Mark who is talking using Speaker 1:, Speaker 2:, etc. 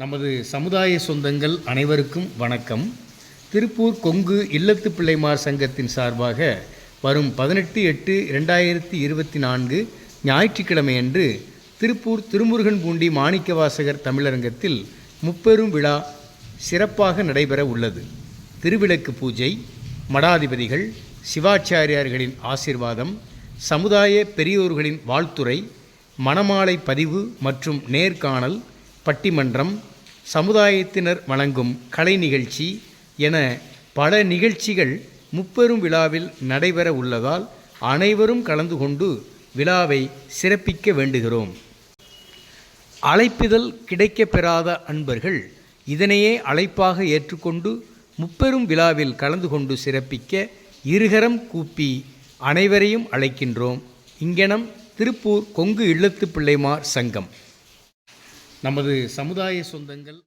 Speaker 1: நமது சமுதாய சொந்தங்கள் அனைவருக்கும் வணக்கம். திருப்பூர் கொங்கு இல்லத்து பிள்ளைமார் சங்கத்தின் சார்பாக வரும் 18/8/2024 ஞாயிற்றுக்கிழமையன்று திருப்பூர் திருமுருகன்பூண்டி மாணிக்கவாசகர் தமிழரங்கத்தில் முப்பெரும் விழா சிறப்பாக நடைபெற உள்ளது. திருவிளக்கு பூஜை, மடாதிபதிகள், சிவாச்சாரியார்களின் ஆசீர்வாதம், சமுதாய பெரியோர்களின் வாழ்த்துரை, மணமாலை பதிவு மற்றும் நேர்காணல், பட்டிமன்றம், சமுதாயத்தினர் வழங்கும் கலை நிகழ்ச்சி என பல நிகழ்ச்சிகள் முப்பெரும் விழாவில் நடைபெற உள்ளதால் அனைவரும் கலந்து கொண்டு விழாவை சிறப்பிக்க வேண்டுகிறோம். அழைப்பிதழ் கிடைக்கப்பெறாத அன்பர்கள் இதனையே அழைப்பாக ஏற்றுக்கொண்டு முப்பெரும் விழாவில் கலந்து கொண்டு சிறப்பிக்க இருகரம் கூப்பி அனைவரையும் அழைக்கின்றோம். இங்கனம் திருப்பூர் கொங்கு இல்லத்து பிள்ளைமார் சங்கம். நமது சமுதாய சொந்தங்கள்